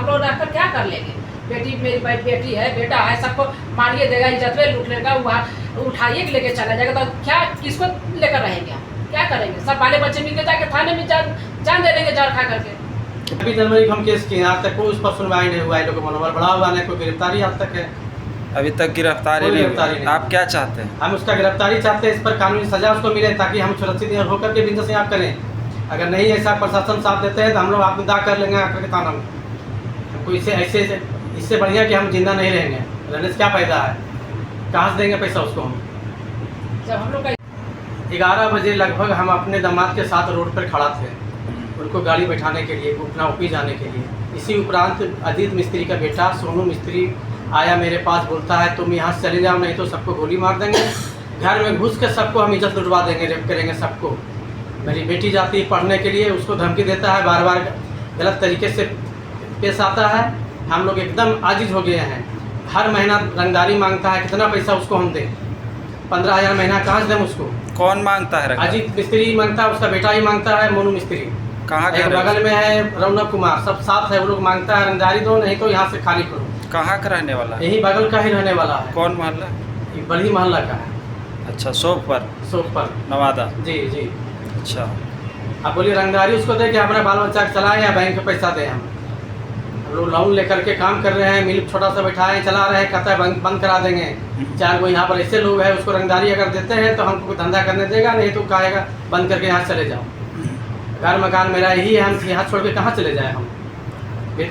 हम लोग रहकर क्या कर लेंगे। बेटी मेरी बेटी है, बेटा है, सबको मारिए देगा, इज्जत में लूट लेगा, वहाँ उठाइए के लेके चला जाएगा, तो क्या किसको लेकर रहेंगे हम, क्या करेंगे। सब बाले बच्चे मिलकर जाके थाने में जान दे देंगे जहर खा करके। 26 जनवरी को हम केस किए, आज तक कोई उस पर सुनवाई नहीं हुआ है। लोगों का मनोबल बढ़ा हुआ है, कोई गिरफ्तारी आज तक है, अभी तक गिरफ्तारी कोई नहीं गिरफ्तारी हुई। नहीं। आप क्या चाहते हैं? हम उसका गिरफ्तारी चाहते हैं, इस पर कानूनी सजा उसको मिले ताकि हम सुरक्षित होकर के बिजनेस यहाँ करें। अगर नहीं ऐसा प्रशासन साथ देते हैं तो हम लोग आपको दाग कर लेंगे आकर के थाना में। हमको इससे बढ़िया कि हम जिंदा नहीं रहेंगे, रहने से क्या फायदा है, कहाँ से देंगे पैसा उसको हम। जब हम लोग 11 बजे लगभग हम अपने दामाद के साथ रोड पर खड़ा थे, उनको गाड़ी बैठाने के लिए, अपना ओपी जाने के लिए। इसी उपरांत अजीत मिस्त्री का बेटा सोनू मिस्त्री आया मेरे पास, बोलता है तुम यहाँ से चले जाओ नहीं तो सबको गोली मार देंगे, घर में घुस के सबको हम इज्जत लुटवा देंगे, रेप करेंगे सबको। मेरी बेटी जाती है पढ़ने के लिए, उसको धमकी देता है, बार बार गलत तरीके से पेश आता है। हम लोग एकदम आजिज हो गए हैं। हर महीना रंगदारी मांगता है, कितना पैसा उसको हम दें? 15,000 महीना कहाँ से दें उसको? कौन मांगता है? अजीत मिस्त्री मांगता है, उसका बेटा ही मांगता है, मोनू मिस्त्री। कहाँ के? बगल में है रौनक कुमार, सब साथ है, वो लोग मांगता है रंगदारी दो नहीं तो यहाँ से खाली करो। कहाँ का रहने वाला है? यही बगल का ही रहने वाला है। कौन मोहल्ला? ये बड़ी मोहल्ला का है, अच्छा, सोप पर नवादा। जी जी। अच्छा, अब बोलिए रंगदारी उसको दे कि अपने बाल बच्चा को चलाएं या बैंक में पैसा दें। हम लोग लोन लेकर के काम कर रहे हैं, मिल छोटा सा बैठाए चला रहे हैं, कहता है बंद करा देंगे। 4 गो यहाँ पर ऐसे लोग हैं, उसको रंगदारी अगर देते हैं तो हमको धंधा करने देगा, नहीं तो कहेगा बंद करके यहाँ चले जाओ। घर मकान मेरा यही है, हम यहाँ छोड़ के कहाँ चले जाए हम?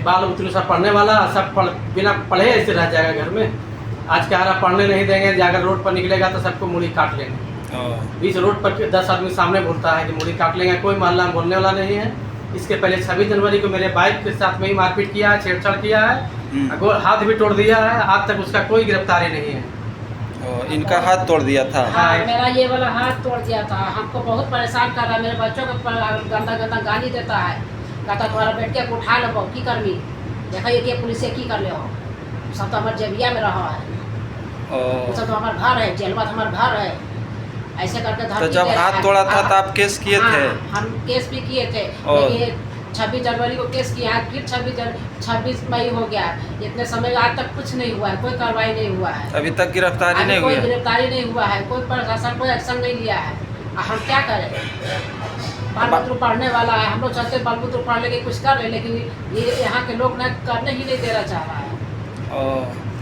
बाल बुतरू सब पढ़ने वाला, सब बिना पढ़े ऐसे रह जाएगा घर में। आज कह रहा पढ़ने नहीं देंगे, जाकर रोड पर निकलेगा तो सबको मुड़ी काट लेंगे। बीच रोड पर 10 आदमी सामने बोलता है कि मुड़ी काट लेंगे, कोई मोहल्ला में बोलने वाला नहीं है। इसके पहले 26 जनवरी को मेरे बाइक के साथ में ही मारपीट किया है, छेड़छाड़ किया है, हाथ भी तोड़ दिया है। आज तक उसका कोई गिरफ्तारी नहीं है। इनका हाथ तोड़ दिया था? हाँ, मेरा ये वाला हाथ तोड़ दिया था। हमको बहुत परेशान कर रहा है, मेरे बच्चों को गंदा गंदा गाली देता है, कहता तुम्हारा बेटिया को उठा लो की करनी, देखिए कि पुलिस की कर ले हो, सब तो हमारे जेबिया में रहा है, सब तो हमारा घर है, जेलवा तो हमारा घर है। ऐसे करके तो जब हाथ तोड़ा था तो आप केस किए थे? हम केस भी किए थे, लेकिन 26 जनवरी को केस किया है, फिर 26 मई हो गया, इतने समय आज तक कुछ नहीं हुआ है, कोई कार्रवाई नहीं हुआ है। अभी तक गिरफ्तारी नहीं हुई? कोई गिरफ्तारी नहीं हुआ है, कोई प्रशासन कोई एक्शन नहीं लिया है। हम क्या करें? बाल बुतरू पढ़ने वाला है, हम लोग चाहते बाल बुतरू पढ़ लेके कुछ कर ले, लेकिन ये यहाँ के लोग ना करने ही नहीं देना चाह रहा है।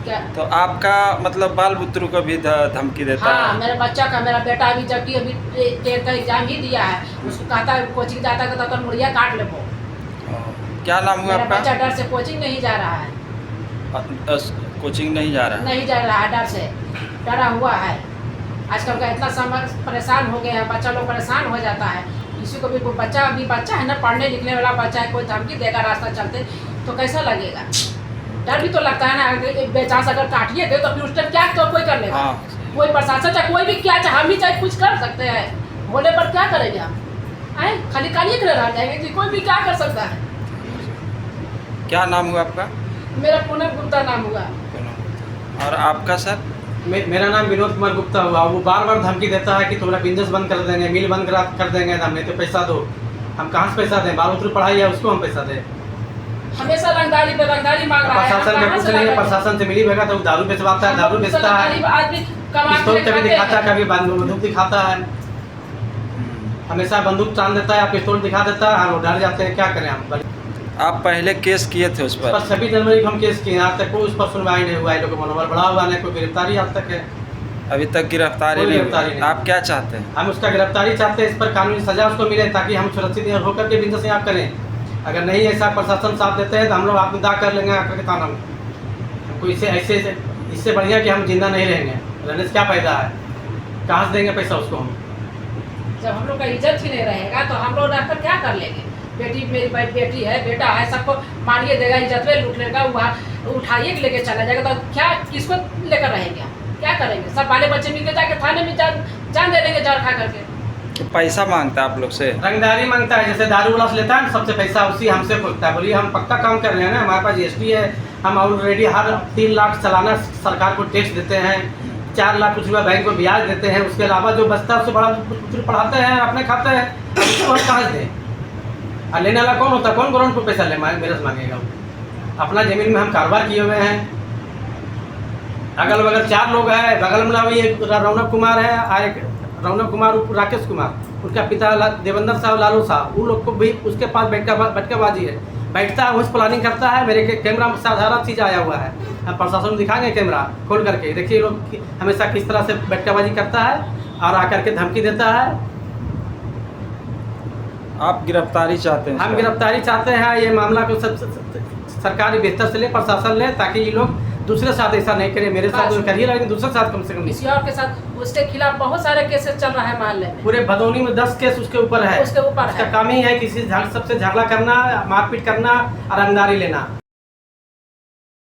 क्या? तो आपका मतलब बाल बुतरू को भी धमकी देता है? हाँ, मेरे बच्चा का, मेरा बेटा अभी जबकि अभी 10th का एग्जाम ही दिया है, उसको कहता है कोचिंग जाता है, कहता मुड़िया काट ले वो। क्या नाम हुआ आपका? बच्चा डर से कोचिंग नहीं जा रहा है। कोचिंग नहीं जा रहा? नहीं जा रहा है, डर से डरा हुआ है। आजकल का इतना समय परेशान हो गए हैं, बच्चा लोग परेशान हो जाता है। किसी को भी कोई बच्चा अभी बच्चा है ना, पढ़ने लिखने वाला बच्चा है, कोई धमकी देगा रास्ता चलते तो कैसा लगेगा? डर भी तो लगता है ना, बेचास अगर काटिए थे तो फिर उस टाइम क्या तो कोई कर लेगा। कोई प्रशासन चाहे कोई भी क्या चाहे, हम ही चाहे कुछ कर सकते हैं, बोले पर क्या करेंगे हम? आए खाली कालिए कर रह जाएंगे कि कोई भी क्या कर सकता है। क्या नाम हुआ आपका? मेरा पूनम गुप्ता नाम हुआ। और आपका सर? मेरा नाम विनोद कुमार गुप्ता हुआ। वो बार बार धमकी देता है कि तुम्हारा बिजनेस बंद कर देंगे, मिल बंद कर देंगे, हम नहीं तो पैसा दो। हम कहाँ से पैसा दें? बाल बुतरू पढ़ाई है, उसको हम पैसा दें? हमेशा रंगदारी पे रंगदारी मांग रहा है। प्रशासन का कुछ नहीं है, प्रशासन से मिली भगा तो दारू बेचवाता है, दारू बेचता है, पिस्तौल कभी दिखाता है, कभी बंदूक दिखाता है, हमेशा बंदूक तान देता है, पिस्तौल दिखा देता है, हम डर जाते हैं। क्या करें हम? आप पहले केस किए थे उस पर? 26 जनवरी को हम केस किए, आज तक कोई उस पर सुनवाई नहीं हुआ है। लोगों का मनोबल बढ़ा हुआ है, कोई गिरफ्तारी आज तक है, अभी तक गिरफ्तारी नहीं हुई। आप क्या चाहते हैं? हम उसका गिरफ्तारी चाहते हैं, इस पर कानूनी सजा उसको मिले ताकि हम सुरक्षित होकर के बिजनेस यहाँ करें। अगर नहीं ऐसा प्रशासन साथ देते हैं तो हम लोग आपको दाग कर लेंगे आकर के थाना में। हमको इससे बढ़िया कि हम जिंदा नहीं रहेंगे, रहने से क्या फायदा है, कहाँ से देंगे पैसा उसको हम? जब हम लोग का इज्जत ही नहीं रहेगा तो हम लोग रहकर क्या कर लेंगे। बेटी मेरी बेटी है, बेटा है, सबको मारिए देगा, इज्जत में लूट लेगा, वहाँ उठाइए के लेके चला जाएगा, तो क्या किसको लेकर रहेंगे हम, क्या करेंगे। सब बाले बच्चे मिलकर जाके थाने में जान दे देंगे जहर खा करके। तो पैसा मांगता है आप लोग से? रंगदारी मांगता है, जैसे दारू वाला से लेता है सबसे पैसा, उसी हमसे पूछता है। बोलिए हम पक्का काम कर रहे हैं ना, हमारे पास GST है, हम ऑलरेडी हर 3 लाख सालाना सरकार को टैक्स देते हैं, 4 लाख कुछ रुपया बैंक को ब्याज देते हैं, उसके अलावा जो बचता है उससे बड़ा कुछ पढ़ाते हैं, अपने खाते हैं, उसको हम कहाँ से दें? और लेने वाला कौन होता है? कौन ग्राउंड को पैसा ले मेरे से मांगेगा? अपना ज़मीन में हम कारोबार किए हुए हैं। अगल बगल 4 लोग हैं, बगल में भी एक रौनक कुमार है और एक रौनक कुमार राकेश कुमार, उनका पिता देवेंद्र साहब लालू साहब, उन लोग को भी उसके पास बैठकाबाजी है, बैठता है, उस प्लानिंग करता है। मेरे कैमरा में साधारण चीज़ आया हुआ है, हम प्रशासन को दिखाएंगे कैमरा खोल करके, देखिए लोग हमेशा किस तरह से बैठकाबाजी करता है और आकर के धमकी देता है। आप गिरफ्तारी चाहते हैं? हम गिरफ्तारी चाहते हैं, ये मामला को सरकार बेहतर से ले, प्रशासन ले, ताकि ये लोग दूसरे साथ ऐसा नहीं करे। मेरे साथ तो करिए, लेकिन दूसरे साथ कम से कम किसी और के साथ उसके खिलाफ बहुत सारे केसेस चल रहा है मोहल्ले में। पूरे भदोनी में 10 केस उसके ऊपर है। उसके ऊपर उसका है। काम ही है किसी सबसे झगड़ा करना, मारपीट करना और रंगदारी लेना।